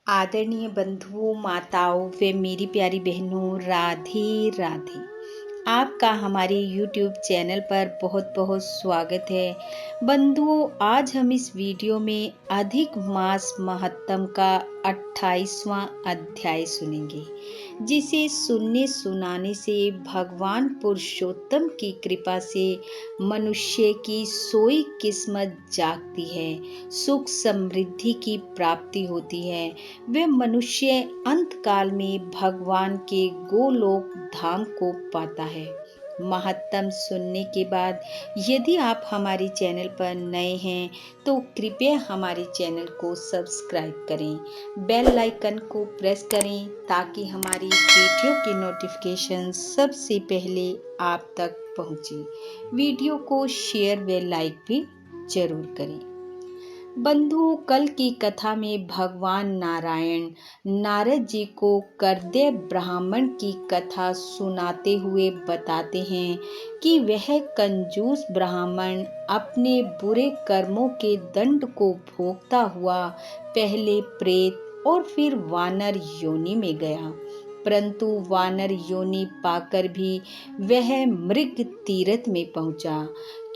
आदरणीय बंधुओं, माताओं व मेरी प्यारी बहनों, राधे राधे। आपका हमारे YouTube चैनल पर बहुत बहुत स्वागत है। बंधुओं, आज हम इस वीडियो में अधिक मास महत्तम का 28वां अध्याय सुनेंगे, जिसे सुनने सुनाने से भगवान पुरुषोत्तम की कृपा से मनुष्य की सोई किस्मत जागती है, सुख समृद्धि की प्राप्ति होती है। वे मनुष्य अंत काल में भगवान के गोलोक धाम को पाता है। महत्तम सुनने के बाद यदि आप हमारे चैनल पर नए हैं तो कृपया हमारे चैनल को सब्सक्राइब करें, बेल आइकन को प्रेस करें ताकि हमारी वीडियो की नोटिफिकेशन सबसे पहले आप तक पहुंचे। वीडियो को शेयर व लाइक भी जरूर करें। बंधु, कल की कथा में भगवान नारायण नारद जी को कर्दय ब्राह्मण की कथा सुनाते हुए बताते हैं कि वह कंजूस ब्राह्मण अपने बुरे कर्मों के दंड को भोगता हुआ पहले प्रेत और फिर वानर योनि में गया, परंतु वानर योनि पाकर भी वह मृग तीर्थ में पहुंचा,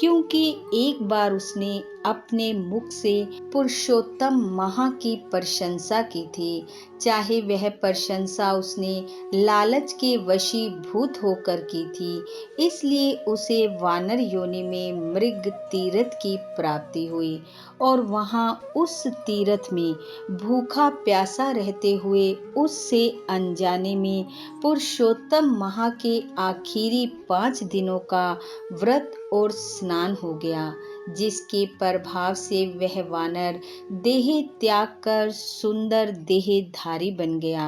क्योंकि एक बार उसने अपने मुख से पुरुषोत्तम महा की प्रशंसा की थी। चाहे वह प्रशंसा उसने लालच के वशीभूत होकर की थी, इसलिए उसे वानर योनि में मृग तीर्थ की प्राप्ति हुई और वहां उस तीर्थ में भूखा प्यासा रहते हुए उससे अनजाने में पुरुषोत्तम महा के आखिरी 5 दिनों का व्रत और स्नान हो गया, जिसके प्रभाव से वह वानर देह त्याग कर सुंदर देहधारी बन गया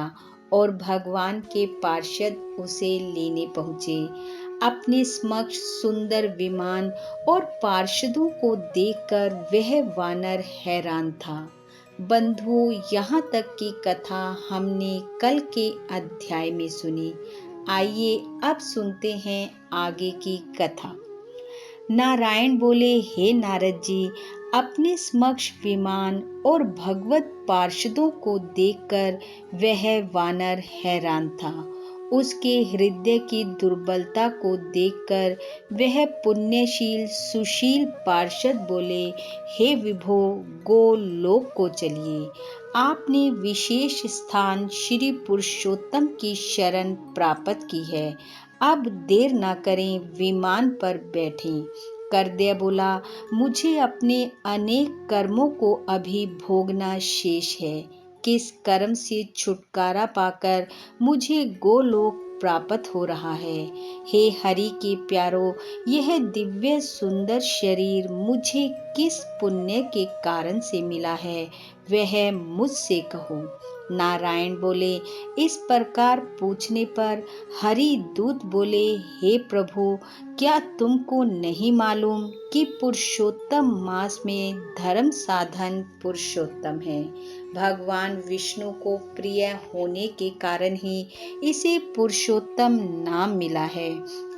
और भगवान के पार्षद उसे लेने पहुँचे। अपने समक्ष सुंदर विमान और पार्षदों को देखकर वह वानर हैरान था। बंधु, यहाँ तक की कथा हमने कल के अध्याय में सुनी। आइए अब सुनते हैं आगे की कथा। नारायण बोले, हे नारद जी, अपने समक्ष विमान और भगवत पार्षदों को देखकर वह वानर हैरान था। उसके हृदय की दुर्बलता को देखकर वह पुण्यशील सुशील पार्षद बोले, हे विभो, गोलोक को चलिए। आपने विशेष स्थान श्री पुरुषोत्तम की शरण प्राप्त की है। अब देर न करें, विमान पर बैठें। कर्दय बोला, मुझे अपने अनेक कर्मों को अभी भोगना शेष है। किस कर्म से छुटकारा पाकर मुझे गोलोक प्राप्त हो रहा है? हे हरि के प्यारो, यह दिव्य सुंदर शरीर मुझे किस पुण्य के कारण से मिला है, वह मुझसे कहो। नारायण बोले, इस प्रकार पूछने पर हरि दूत बोले, हे प्रभु, क्या तुमको नहीं मालूम कि पुरुषोत्तम मास में धर्म साधन पुरुषोत्तम है? भगवान विष्णु को प्रिय होने के कारण ही इसे पुरुषोत्तम नाम मिला है।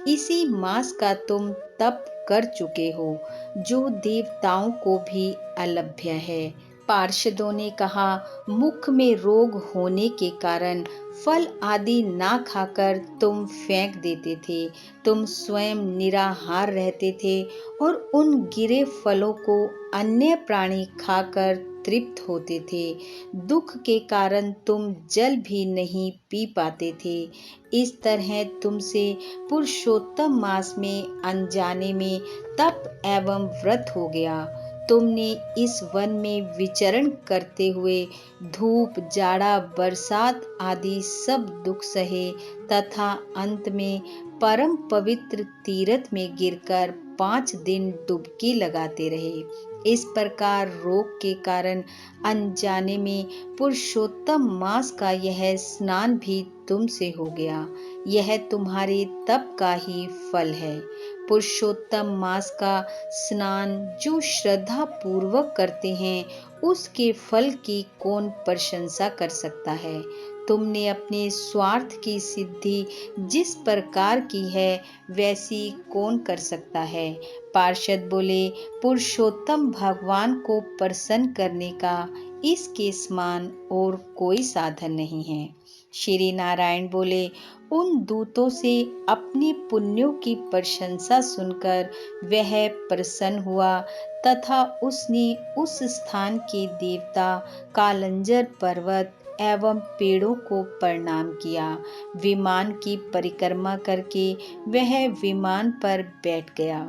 इसी मास का तुम तप कर चुके हो, जो देवताओं को भी अलभ्य है। पार्षदों ने कहा, मुख में रोग होने के कारण फल आदि ना खाकर तुम फेंक देते थे। तुम स्वयं निराहार रहते थे और उन गिरे फलों को अन्य प्राणी खाकर तृप्त होते थे। दुख के कारण तुम जल भी नहीं पी पाते थे। इस तरह तुमसे पुरुषोत्तम मास में अनजाने में तप एवं व्रत हो गया। तुमने इस वन में विचरण करते हुए धूप, जाड़ा, बरसात आदि सब दुख सहे तथा अंत में परम पवित्र तीर्थ में गिरकर 5 दिन डुबकी लगाते रहे। इस प्रकार रोग के कारण अनजाने में पुरुषोत्तम मास का यह स्नान भी तुमसे हो गया। यह तुम्हारे तप का ही फल है। पुरुषोत्तम मास का स्नान जो श्रद्धा पूर्वक करते हैं, उसके फल की कौन प्रशंसा कर सकता है? तुमने अपने स्वार्थ की सिद्धि जिस प्रकार की है, वैसी कौन कर सकता है? पार्षद बोले, पुरुषोत्तम भगवान को प्रसन्न करने का इसके समान और कोई साधन नहीं है। श्री नारायण बोले, उन दूतों से अपने पुण्यों की प्रशंसा सुनकर वह प्रसन्न हुआ तथा उसने उस स्थान के देवता कालंजर पर्वत एवं पेड़ों को प्रणाम किया। विमान की परिक्रमा करके वह विमान पर बैठ गया।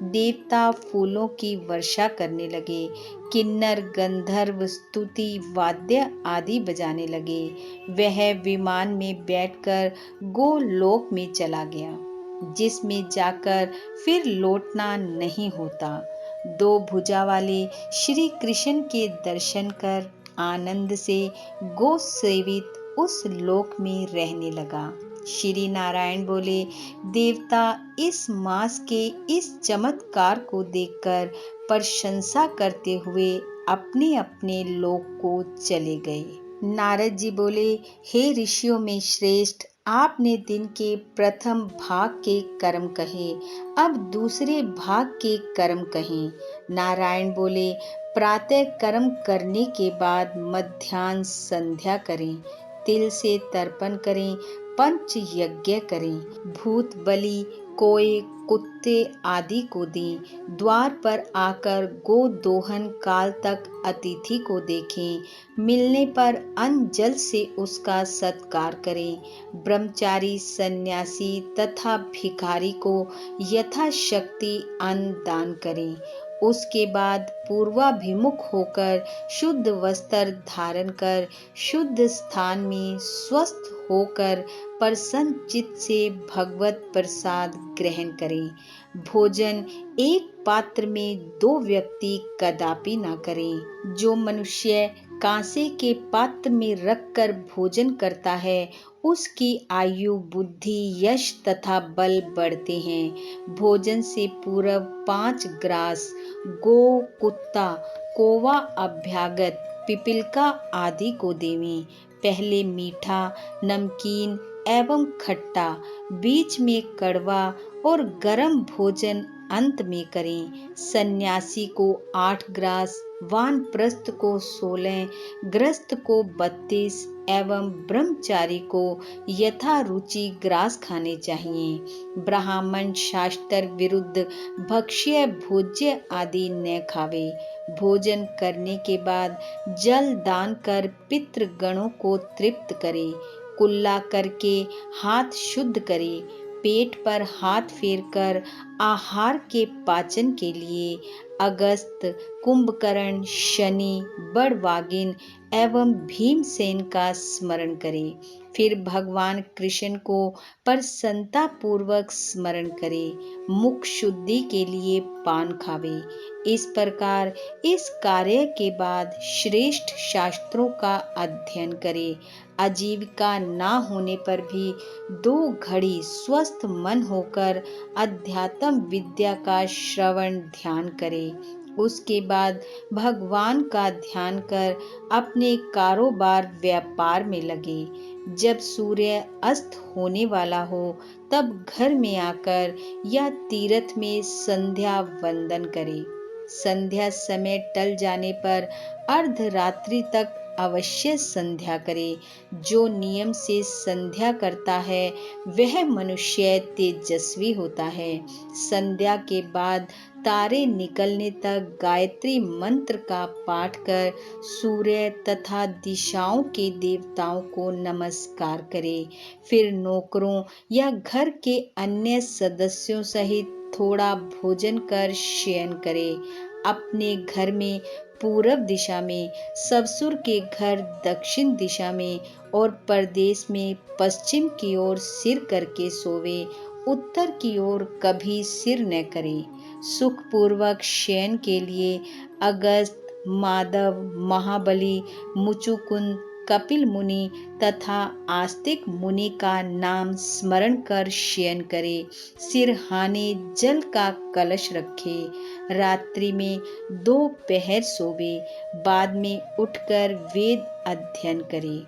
देवता फूलों की वर्षा करने लगे। किन्नर गंधर्व स्तुति वाद्य आदि बजाने लगे। वह विमान में बैठकर गोलोक में चला गया, जिसमें जाकर फिर लौटना नहीं होता। दो भुजा वाले श्री कृष्ण के दर्शन कर आनंद से गो सेवित उस लोक में रहने लगा। श्री नारायण बोले, देवता इस मास के इस चमत्कार को देखकर प्रशंसा करते हुए अपने अपने लोक को चले गए। नारद जी बोले, हे ऋषियों में श्रेष्ठ, आपने दिन के प्रथम भाग के कर्म कहे, अब दूसरे भाग के कर्म कहें। नारायण बोले, प्रातः कर्म करने के बाद मध्याह्न संध्या करें, तिल से तर्पण करें, पंच यज्ञ करें, भूत बलि कोए कुत्ते आदि को दें, द्वार पर आकर गो दोहन काल तक अतिथि को देखें, मिलने पर अन्न जल से उसका सत्कार करें, ब्रह्मचारी सन्यासी तथा भिखारी को यथाशक्ति अन्न दान करें। उसके बाद पूर्वाभिमुख होकर शुद्ध वस्त्र धारण कर शुद्ध स्थान में स्वस्थ होकर प्रसन्न चित्त से भगवत प्रसाद ग्रहण करें। भोजन एक पात्र में दो व्यक्ति कदापि न करें। जो मनुष्य कांसे के पात्र में रखकर भोजन करता है, उसकी आयु बुद्धि यश तथा बल बढ़ते हैं। भोजन से पूर्व 5 ग्रास गो कुत्ता कौवा अभ्यागत पिपीलिका आदि को देवें। पहले मीठा नमकीन एवं खट्टा, बीच में कड़वा और गरम भोजन अंत में करें। सन्यासी को 8 ग्रास, वानप्रस्थ को 16, गृहस्थ को 32 एवं ब्रह्मचारी को यथा रुचि ग्रास खाने चाहिए। ब्राह्मण शास्त्र विरुद्ध भक्ष्य भोज्य आदि न खावे। भोजन करने के बाद जल दान कर पितृगणों को तृप्त करे। कुल्ला करके हाथ शुद्ध करे। पेट पर हाथ फेरकर आहार के पाचन के लिए अगस्त, कुंभकर्ण, शनि, बड़वागिन एवं भीमसेन का स्मरण करे। फिर भगवान कृष्ण को प्रसन्नता पूर्वक स्मरण करे। मुख शुद्धि के लिए पान खावे। इस प्रकार इस कार्य के बाद श्रेष्ठ शास्त्रों का अध्ययन करे। आजीविका ना होने पर भी 2 घड़ी स्वस्थ मन होकर अध्यात्म विद्या का श्रवण ध्यान करे। उसके बाद भगवान का ध्यान कर अपने कारोबार व्यापार में लगे। जब सूर्य अस्त होने वाला हो तब घर में आकर या तीर्थ में संध्या वंदन करे। संध्या समय टल जाने पर अर्धरात्रि तक अवश्य संध्या करे। जो नियम से संध्या करता है वह मनुष्य तेजस्वी होता है। संध्या के बाद तारे निकलने तक गायत्री मंत्र का पाठ कर सूर्य तथा दिशाओं के देवताओं को नमस्कार करे। फिर नौकरों या घर के अन्य सदस्यों सहित थोड़ा भोजन कर शयन करे। अपने घर में पूर्व दिशा में, ससुर के घर दक्षिण दिशा में और परदेश में पश्चिम की ओर सिर करके सोवे। उत्तर की ओर कभी सिर न करे। सुखपूर्वक शयन के लिए अगस्त, माधव, महाबली, मुचुकुंद, कपिल मुनि तथा आस्तिक मुनि का नाम स्मरण कर शयन करे। सिरहाने जल का कलश रखे। रात्रि में 2 पहर सोवे। बाद में उठकर वेद अध्ययन करे।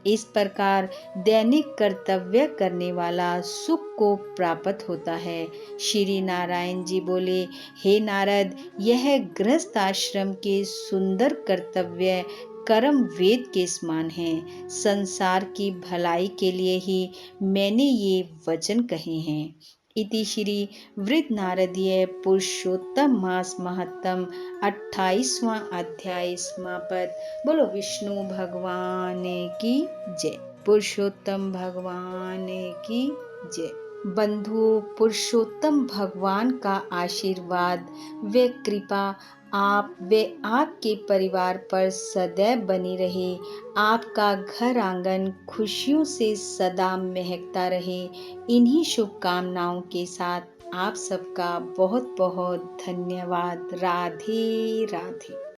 इस प्रकार दैनिक कर्तव्य करने वाला सुख को प्राप्त होता है। श्री नारायण जी बोले, हे नारद, यह गृहस्थ आश्रम के सुंदर कर्तव्य कर्म वेद के समान है। संसार की भलाई के लिए ही मैंने ये वचन कहे हैं। इति श्री वृद्ध नारदीय पुरुषोत्तम मास महत्तम 28वां अध्याय समापत। बोलो विष्णु भगवान की जय। पुरुषोत्तम भगवान की जय। बंधुओं, पुरुषोत्तम भगवान का आशीर्वाद व कृपा आप व आपके परिवार पर सदैव बनी रहे। आपका घर आंगन खुशियों से सदा महकता रहे। इन्हीं शुभकामनाओं के साथ आप सबका बहुत बहुत धन्यवाद। राधे राधे।